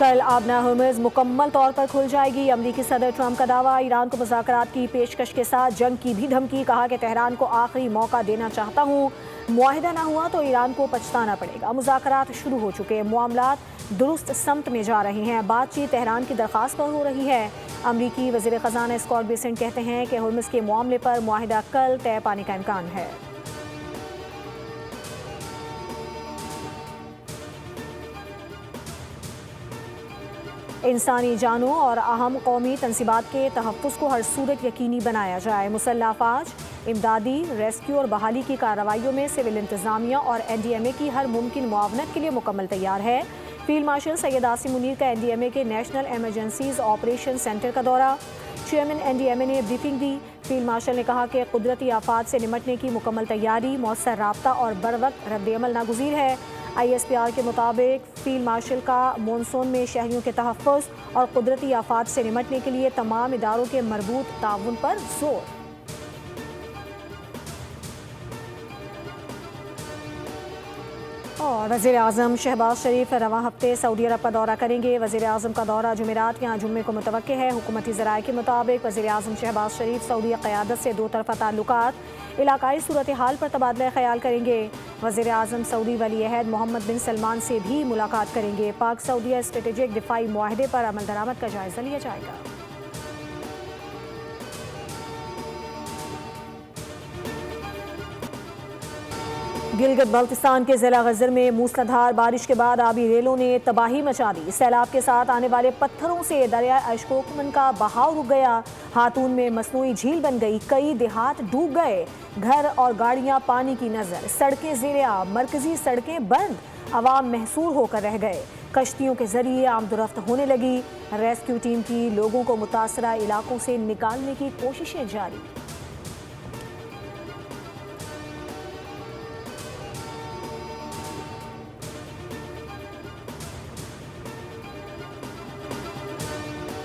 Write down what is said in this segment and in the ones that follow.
कल आबना हर्मुज़ मुकम्मल तौर पर खुल जाएगी। अमरीकी सदर ट्रंप का दावा, ईरान को मुज़ाकरात की पेशकश के साथ जंग की भी धमकी। कहा कि तेहरान को आखिरी मौका देना चाहता हूँ, मुआहिदा ना हुआ तो ईरान को पछताना पड़ेगा। मुज़ाकरात शुरू हो चुके, मामलात दुरुस्त समत में जा रहे हैं। बातचीत तेहरान की दरख्वास्त पर हो रही है। अमरीकी वज़ीर ख़ज़ाना स्कॉट बेसेंट कहते हैं कि हर्मुज़ के मामले पर मुआहिदा कल तय पाने का इम्कान है। इंसानी जानों और अहम कौमी तनसीबात के तहफ़्फ़ुज़ को हर सूरत यकीनी बनाया जाए। मुसल्लह अफ़वाज इमदादी, रेस्क्यू और बहाली की कार्रवाइयों में सिविल इंतज़ामिया और NDMA की हर मुमकिन मुआवनत के लिए मुकम्मल तैयार है। फील्ड मार्शल सैयद आसिम मुनीर का NDMA के नेशनल एमरजेंसीज ऑपरेशन सेंटर का दौरा। चेयरमैन NDMA ने ब्रीफिंग दी। फील्ड मार्शल ने कहा कि कुदरती आफात से निमटने की मुकम्मल तैयारी, मौसर राब्ता और बरवक्त रद्द-ए-अमल नागुज़ीर है। ISPR के मुताबिक फील्ड मार्शल का मॉनसून में शहरियों के तहफ़्फ़ुज़ और कुदरती आफात से निमटने के लिए तमाम इदारों के मरबूत ताउन पर जोर। और वज़ीर आज़म शहबाज शरीफ रवां हफ्ते सऊदी अरब का दौरा करेंगे। वज़ीर आज़म का दौरा जुमेरात या जुम्मे को मुतवक्के है। हुकूमती ज़राए के मुताबिक वज़ीर आज़म शहबाज शरीफ सऊदी क़यादत से दो तरफ़ा ताल्लुकात, इलाकाई सूरत हाल पर तबादला ख्याल करेंगे। वज़ीर आज़म सऊदी वली अहद मोहम्मद बिन सलमान से भी मुलाकात करेंगे। पाक सऊदीया स्ट्रेटेजिक दिफाई मुआहदे पर अमल दरामद का जायज़ा लिया जाएगा। गिलगित बल्तिस्तान के ज़िला गज़र में मूसलाधार बारिश के बाद आबी रेलों ने तबाही मचा दी। सैलाब के साथ आने वाले पत्थरों से दरिया अशकोकमन का बहाव रुक गया। हातून में मसनूई झील बन गई, कई देहात डूब गए। घर और गाड़ियां पानी की नज़र, सड़कें ज़ेरे आब, मरकजी सड़कें बंद, अवाम महसूर होकर रह गए। कश्तियों के जरिए आमदोरफ्त होने लगी। रेस्क्यू टीम की लोगों को मुतासरा इलाकों से निकालने की कोशिशें जारी।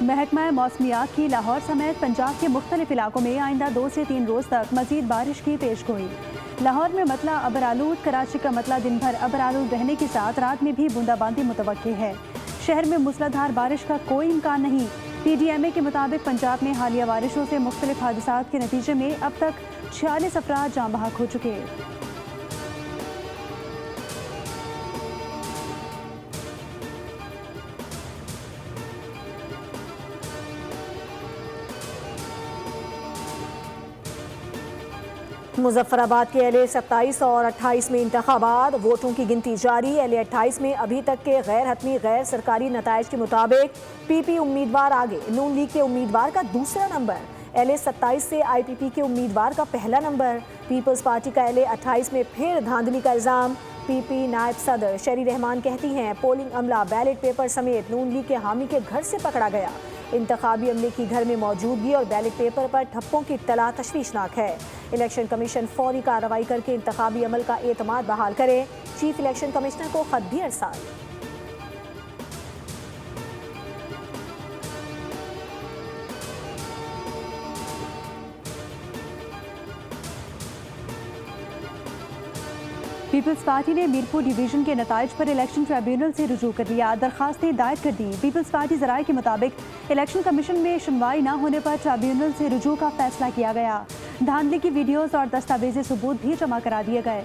महकमा मौसमियात की लाहौर समेत पंजाब के मुख्तलिफ इलाकों में आइंदा 2 से 3 रोज़ तक मजीद बारिश की पेशगोई। लाहौर में मतला अबरालूद, कराची का मतला दिन भर अबरालूद रहने के साथ रात में भी बूंदाबांदी मुतवक्के है। शहर में मूसलाधार बारिश का कोई इम्कान नहीं। PDMA के मुताबिक पंजाब में हालिया बारिशों से मुख्तलिफ हादसात के नतीजे में अब तक 46 अफराद जाँ बहक हो चुके। मुजफ्फराबाद के LA 27 और 28 में इंतखाबात, वोटों की गिनती जारी। LA 28 में अभी तक के गैर हतमी गैर सरकारी नताइज के मुताबिक PP उम्मीदवार आगे, नून लीग के उम्मीदवार का दूसरा नंबर। LA 27 से IPP के उम्मीदवार का पहला नंबर। पीपल्स पार्टी का LA 28 में फिर धांधली का इल्ज़ाम। PP नायब सदर शरी रहमान कहती हैं पोलिंग अमला बैलेट पेपर समेत नून लीग के हामी के घर से पकड़ा गया। इंतखाबी अमले की घर में मौजूदगी और बैलेट पेपर पर ठप्पों की इत्तला तशवीशनाक है। इलेक्शन कमीशन फौरी कार्रवाई करके इंतखाबी अमल का एतमाद बहाल करे। चीफ इलेक्शन कमिश्नर को खत भी अरसाल। पीपल्स पार्टी ने मीरपुर डिवीजन के नताइज पर इलेक्शन ट्रिब्यूनल से रुजू कर लिया, दरखास्तें दायर कर दी। पीपल्स पार्टी ज़राए के मुताबिक इलेक्शन कमीशन में सुनवाई न होने पर ट्रिब्यूनल से रुजू का फैसला किया गया। धांधली की वीडियोज़ और दस्तावेजी सबूत भी जमा करा दिए गए।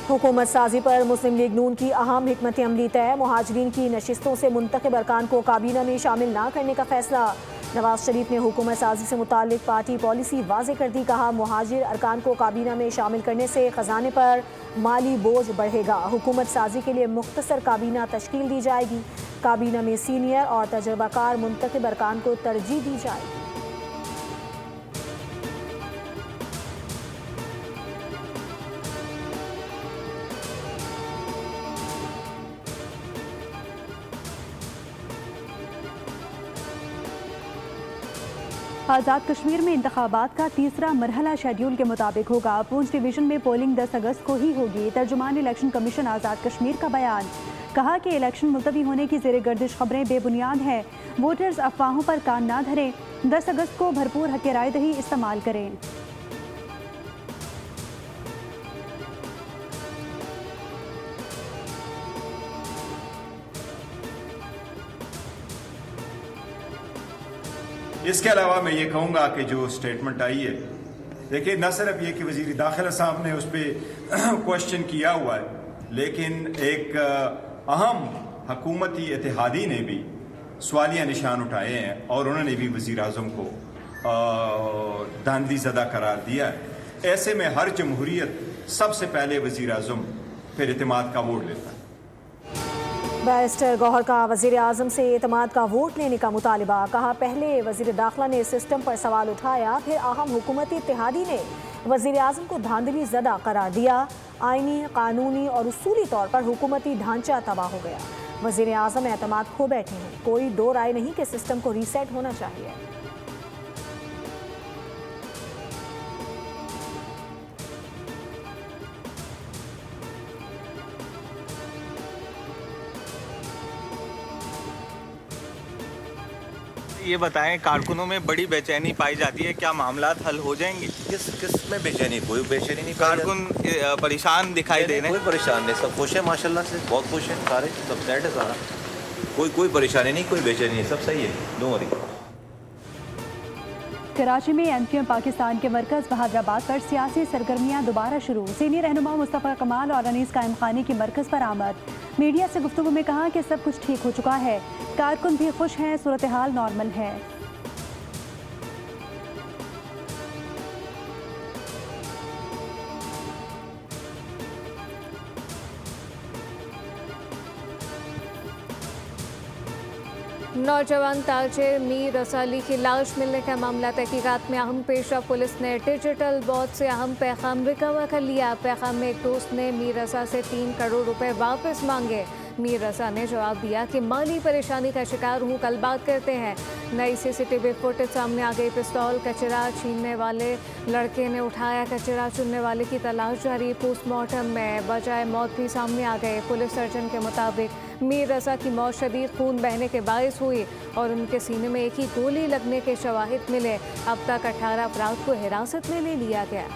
हुकूमत साजी पर मुस्लिम लीग नून की अहम हिकमत अमली तय। मुहाजिरीन की नशिस्तों से मुंतखब अरकान को काबीना में शामिल न करने का फैसला। नवाज शरीफ ने हुकूमत साजी से मुताल्लिक पार्टी पॉलिसी वाज़े कर दी। कहा मुहाजिर अरकान को काबीना में शामिल करने से खजाने पर माली बोझ बढ़ेगा। हुकूमत साजी के लिए मुख्तसर काबीना तश्कील दी जाएगी। काबीना में सीनियर और तजर्बाकार मुंतखब अरकान को तरजीह दी जाएगी। आज़ाद कश्मीर में इंतखाबात का तीसरा मरहला शेड्यूल के मुताबिक होगा। पूंछ डिवीजन में पोलिंग 10 अगस्त को ही होगी। तर्जुमान इलेक्शन कमीशन आज़ाद कश्मीर का बयान, कहा कि इलेक्शन मुलतवी होने की ज़ेर गर्दिश खबरें बेबुनियाद हैं। वोटर्स अफवाहों पर कान ना धरें। 10 अगस्त को भरपूर हक़ राय दही इस्तेमाल करें। इसके अलावा मैं ये कहूँगा कि जो स्टेटमेंट आई है, देखिए न सिर्फ ये कि वज़ीर दाखिला साहब ने उस पर क्वेश्चन किया हुआ है, लेकिन एक अहम हकूमती इत्तेहादी ने भी सवालिया निशान उठाए हैं और उन्होंने भी वज़ीर आज़म को धांधली ज़दा करार दिया है। ऐसे में हर जमहूरियत सबसे पहले वज़ीर आज़म फिर एतमाद का वोट लेता है। बैरिस्टर गौहर का वज़ीर आज़म से एतमाद का वोट लेने का मुतालिबा, कहा पहले वज़ीर दाखिला ने सिस्टम पर सवाल उठाया, फिर अहम हुकूमती इत्तेहादी ने वज़ीर आज़म को धांधली ज़दा करार दिया। आइनी, कानूनी और उसूली तौर पर हुकूमती ढांचा तबाह हो गया। वज़ीर आज़म एतमाद खो बैठे हैं। कोई दो राय नहीं कि सिस्टम को रीसेट होना चाहिए। ये बताएं, कारकुनों में बड़ी बेचैनी पाई जाती है, क्या मामला हल हो जाएंगे? किस में बेचैनी? कोई बेचैनी नहीं। कारकुन परेशान दिखाई दे रहे हैं। कोई परेशान नहीं, सब खुश है माशाल्लाह से, बहुत खुश है सारे, सब सेट है सारा, कोई परेशानी नहीं, कोई बेचैनी नहीं, सब सही है, डोंट वरी। कराची में MQM पाकिस्तान के मरकज़ बहादराबाद पर सियासी सरगर्मियां दोबारा शुरू। सीनियर रहनुमा मुस्तफ़ा कमाल और अनीस कायम खानी की मरकज़ पर आमद। मीडिया से गुफ्तगू में कहा कि सब कुछ ठीक हो चुका है, कारकुन भी खुश हैं, सूरत हाल नॉर्मल है। नौजवान ताजिर मीर रसाली की लाश मिलने का मामला तहकीकात में अहम पेशा। पुलिस ने डिजिटल बॉट से अहम पैगाम रिकवर कर लिया। पैगाम में एक दोस्त ने मीर रसा से 3 करोड़ रुपए वापस मांगे। मीर रसा ने जवाब दिया कि माली परेशानी का शिकार हूँ, कल बात करते हैं। नई CCTV फुटेज सामने आ गई। पिस्तौल कचरा छीनने वाले लड़के ने उठाया, कचरा चुनने वाले की तलाश जारी। पोस्टमार्टम में बजाय मौत भी सामने आ गए। पुलिस सर्जन के मुताबिक मीर रसा की मौत शदीद खून बहने के बायस हुई और उनके सीने में एक ही गोली लगने के शवाहिद मिले। अब तक 18 अफराद को हिरासत में ले लिया गया।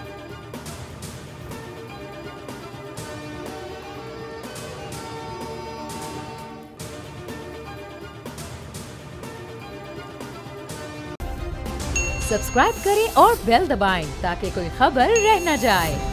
सब्सक्राइब करें और बेल दबाएं ताकि कोई खबर रह न जाए।